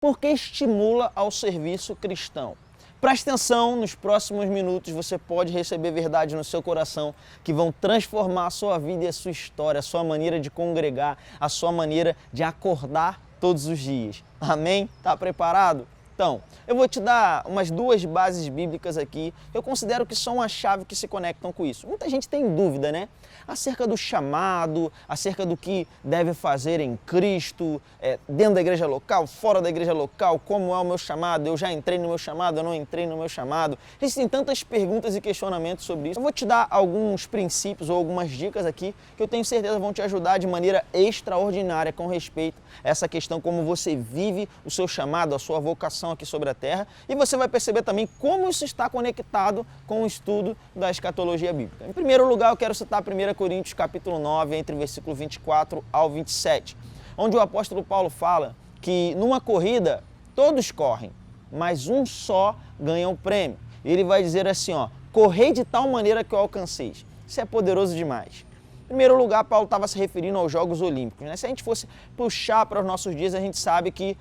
porque estimula ao serviço cristão. Preste atenção, nos próximos minutos você pode receber verdades no seu coração que vão transformar a sua vida e a sua história, a sua maneira de congregar, a sua maneira de acordar todos os dias. Amém? Tá preparado? Então, eu vou te dar umas duas bases bíblicas aqui, eu considero que são a chave que se conectam com isso. Muita gente tem dúvida, né? Acerca do chamado, acerca do que deve fazer em Cristo, dentro da igreja local, fora da igreja local, como é o meu chamado, eu já entrei no meu chamado, eu não entrei no meu chamado. Existem tantas perguntas e questionamentos sobre isso. Eu vou te dar alguns princípios ou algumas dicas aqui que eu tenho certeza vão te ajudar de maneira extraordinária com respeito a essa questão, como você vive o seu chamado, a sua vocação aqui sobre a terra, e você vai perceber também como isso está conectado com o estudo da escatologia bíblica. Em primeiro lugar, eu quero citar 1 Coríntios capítulo 9, entre o versículo 24 ao 27, onde o apóstolo Paulo fala que numa corrida todos correm, mas um só ganha o prêmio. Ele vai dizer assim, ó, correi de tal maneira que eu alcanceis. Isso é poderoso demais. Em primeiro lugar, Paulo estava se referindo aos Jogos Olímpicos, né? Se a gente fosse puxar para os nossos dias, a gente sabe que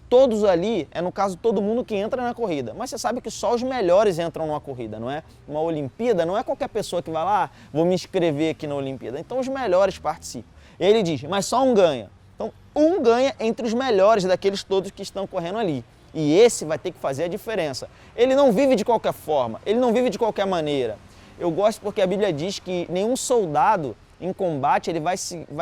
todos ali, no caso, todo mundo que entra na corrida. Mas você sabe que só os melhores entram numa corrida, não é? Uma Olimpíada, não é qualquer pessoa que vai lá, vou me inscrever aqui na Olimpíada. Então os melhores participam. E ele diz, mas só um ganha. Então um ganha entre os melhores daqueles todos que estão correndo ali. E esse vai ter que fazer a diferença. Ele não vive de qualquer forma, ele não vive de qualquer maneira. Eu gosto porque a Bíblia diz que nenhum soldado em combate, ele vai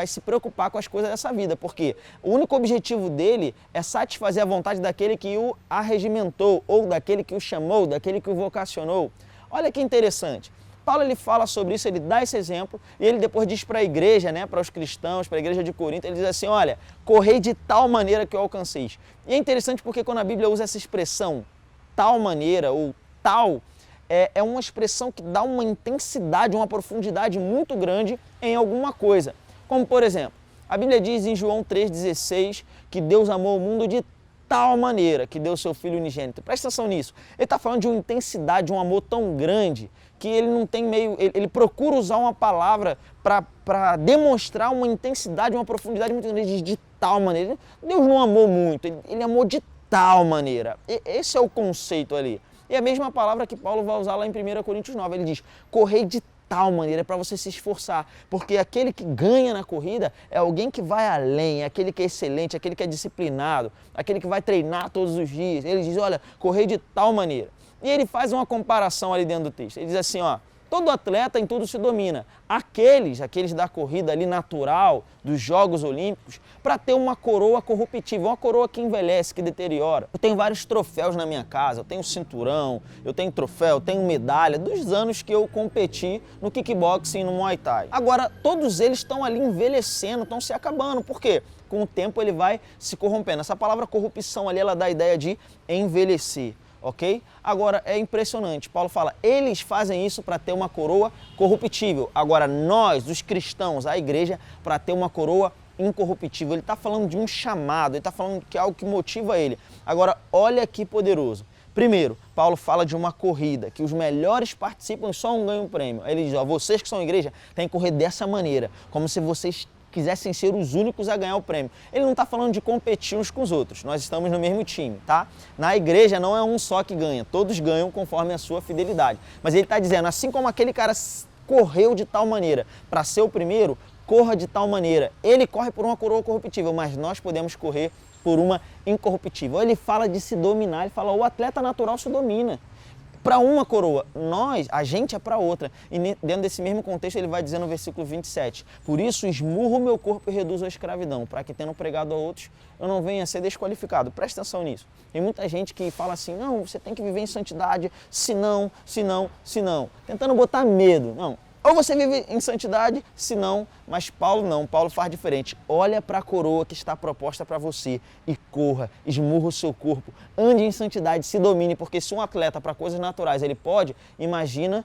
se preocupar com as coisas dessa vida, porque o único objetivo dele é satisfazer a vontade daquele que o arregimentou, ou daquele que o chamou, daquele que o vocacionou. Olha que interessante. Paulo ele fala sobre isso, ele dá esse exemplo, e ele depois diz para a igreja, né, para os cristãos, para a igreja de Corinto, ele diz assim, olha, correi de tal maneira que eu alcanceis. E é interessante porque quando a Bíblia usa essa expressão, tal maneira, ou tal, é uma expressão que dá uma intensidade, uma profundidade muito grande em alguma coisa. Como, por exemplo, a Bíblia diz em João 3,16 que Deus amou o mundo de tal maneira que deu seu Filho unigênito. Presta atenção nisso. Ele está falando de uma intensidade, de um amor tão grande que ele não tem meio... Ele procura usar uma palavra para demonstrar uma intensidade, uma profundidade muito grande de tal maneira. Deus não amou muito, ele amou de tal maneira. Esse é o conceito ali. E a mesma palavra que Paulo vai usar lá em 1 Coríntios 9, ele diz, correi de tal maneira para você se esforçar, porque aquele que ganha na corrida é alguém que vai além, é aquele que é excelente, aquele que é disciplinado, aquele que vai treinar todos os dias. Ele diz, olha, correi de tal maneira. E ele faz uma comparação ali dentro do texto, ele diz assim, ó, todo atleta em tudo se domina. Aqueles da corrida ali natural, dos Jogos Olímpicos, para ter uma coroa corruptível, uma coroa que envelhece, que deteriora. Eu tenho vários troféus na minha casa, eu tenho cinturão, eu tenho troféu, eu tenho medalha dos anos que eu competi no kickboxing e no Muay Thai. Agora, todos eles estão ali envelhecendo, estão se acabando. Por quê? Com o tempo ele vai se corrompendo. Essa palavra corrupção ali, ela dá a ideia de envelhecer. Ok? Agora, é impressionante, Paulo fala, eles fazem isso para ter uma coroa corruptível. Agora, nós, os cristãos, a igreja, para ter uma coroa incorruptível. Ele está falando de um chamado, ele está falando que é algo que motiva ele. Agora, olha que poderoso. Primeiro, Paulo fala de uma corrida, que os melhores participam e só um ganha um prêmio. Aí ele diz, ó, vocês que são igreja, têm que correr dessa maneira, como se vocês quisessem ser os únicos a ganhar o prêmio. Ele não está falando de competir uns com os outros, nós estamos no mesmo time, tá? Na igreja não é um só que ganha, todos ganham conforme a sua fidelidade. Mas ele está dizendo, assim como aquele cara correu de tal maneira para ser o primeiro, corra de tal maneira. Ele corre por uma coroa corruptível, mas nós podemos correr por uma incorruptível. Ele fala de se dominar, ele fala, o atleta natural se domina. Para uma coroa, a gente é para outra. E dentro desse mesmo contexto ele vai dizer no versículo 27, por isso esmurro o meu corpo e reduzo a escravidão, para que tendo pregado a outros, eu não venha a ser desqualificado. Presta atenção nisso. Tem muita gente que fala assim, não, você tem que viver em santidade, se não. Tentando botar medo. Não. Ou você vive em santidade, se não, mas Paulo não, Paulo faz diferente. Olha para a coroa que está proposta para você e corra, esmurra o seu corpo, ande em santidade, se domine, porque se um atleta para coisas naturais ele pode, imagina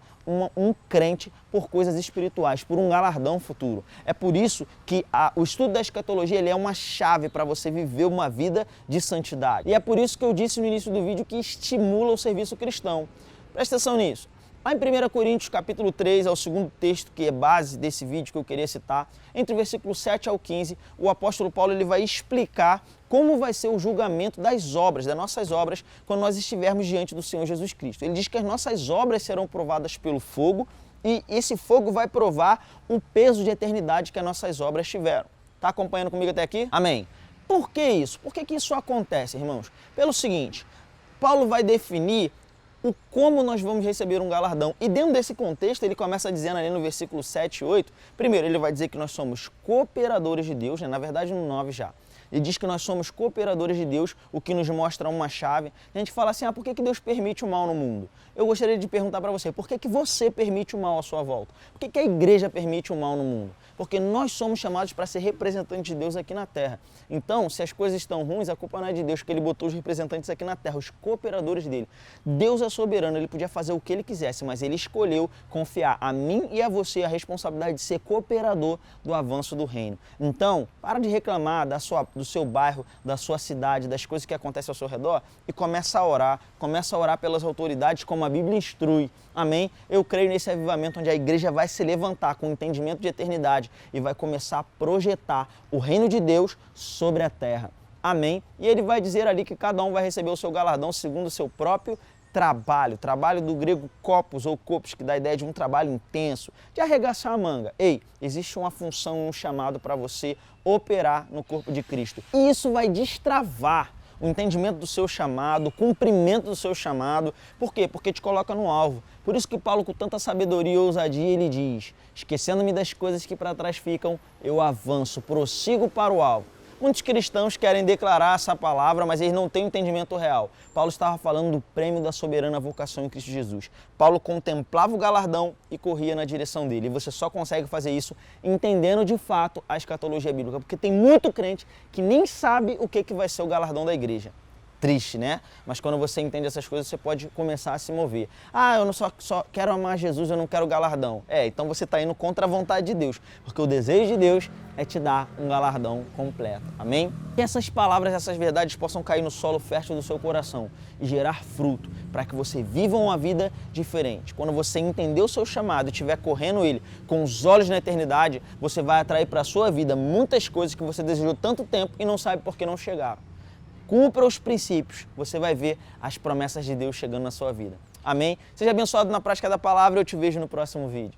um crente por coisas espirituais, por um galardão futuro. É por isso que o estudo da escatologia ele é uma chave para você viver uma vida de santidade. E é por isso que eu disse no início do vídeo que estimula o serviço cristão. Presta atenção nisso. Lá em 1 Coríntios, capítulo 3, é o segundo texto que é base desse vídeo que eu queria citar. Entre o versículo 7 ao 15, o apóstolo Paulo ele vai explicar como vai ser o julgamento das obras, das nossas obras, quando nós estivermos diante do Senhor Jesus Cristo. Ele diz que as nossas obras serão provadas pelo fogo e esse fogo vai provar o peso de eternidade que as nossas obras tiveram. Está acompanhando comigo até aqui? Amém. Por que isso? Por que isso acontece, irmãos? Pelo seguinte, Paulo vai definir o como nós vamos receber um galardão. E dentro desse contexto, ele começa dizendo ali no versículo 7 e 8, primeiro ele vai dizer que nós somos cooperadores de Deus, né? Na verdade no 9 já. Ele diz que nós somos cooperadores de Deus, o que nos mostra uma chave. A gente fala assim, por que Deus permite o mal no mundo? Eu gostaria de perguntar para você, por que você permite o mal à sua volta? Por que a igreja permite o mal no mundo? Porque nós somos chamados para ser representantes de Deus aqui na Terra. Então, se as coisas estão ruins, a culpa não é de Deus, porque Ele botou os representantes aqui na Terra, os cooperadores dele. Deus é soberano, Ele podia fazer o que Ele quisesse, mas Ele escolheu confiar a mim e a você a responsabilidade de ser cooperador do avanço do reino. Então, para de reclamar do seu bairro, da sua cidade, das coisas que acontecem ao seu redor e começa a orar pelas autoridades como a Bíblia instrui. Amém? Eu creio nesse avivamento onde a igreja vai se levantar com entendimento de eternidade e vai começar a projetar o reino de Deus sobre a terra. Amém? E ele vai dizer ali que cada um vai receber o seu galardão segundo o seu próprio trabalho. Trabalho do grego kopos ou kopos, que dá a ideia de um trabalho intenso, de arregaçar a manga. Ei, existe uma função, um chamado para você operar no corpo de Cristo. E isso vai destravar o entendimento do seu chamado, o cumprimento do seu chamado. Por quê? Porque te coloca no alvo. Por isso que Paulo, com tanta sabedoria e ousadia, ele diz: esquecendo-me das coisas que para trás ficam, eu avanço, prossigo para o alvo. Muitos cristãos querem declarar essa palavra, mas eles não têm o entendimento real. Paulo estava falando do prêmio da soberana vocação em Cristo Jesus. Paulo contemplava o galardão e corria na direção dele. E você só consegue fazer isso entendendo de fato a escatologia bíblica, porque tem muito crente que nem sabe o que vai ser o galardão da igreja. Triste, né? Mas quando você entende essas coisas, você pode começar a se mover. Eu não só quero amar Jesus, eu não quero galardão. Então você está indo contra a vontade de Deus, porque o desejo de Deus é te dar um galardão completo. Amém? Que essas palavras, essas verdades possam cair no solo fértil do seu coração e gerar fruto, para que você viva uma vida diferente. Quando você entender o seu chamado e estiver correndo ele com os olhos na eternidade, você vai atrair para a sua vida muitas coisas que você desejou tanto tempo e não sabe por que não chegaram. Cumpra os princípios, você vai ver as promessas de Deus chegando na sua vida. Amém? Seja abençoado na prática da palavra e eu te vejo no próximo vídeo.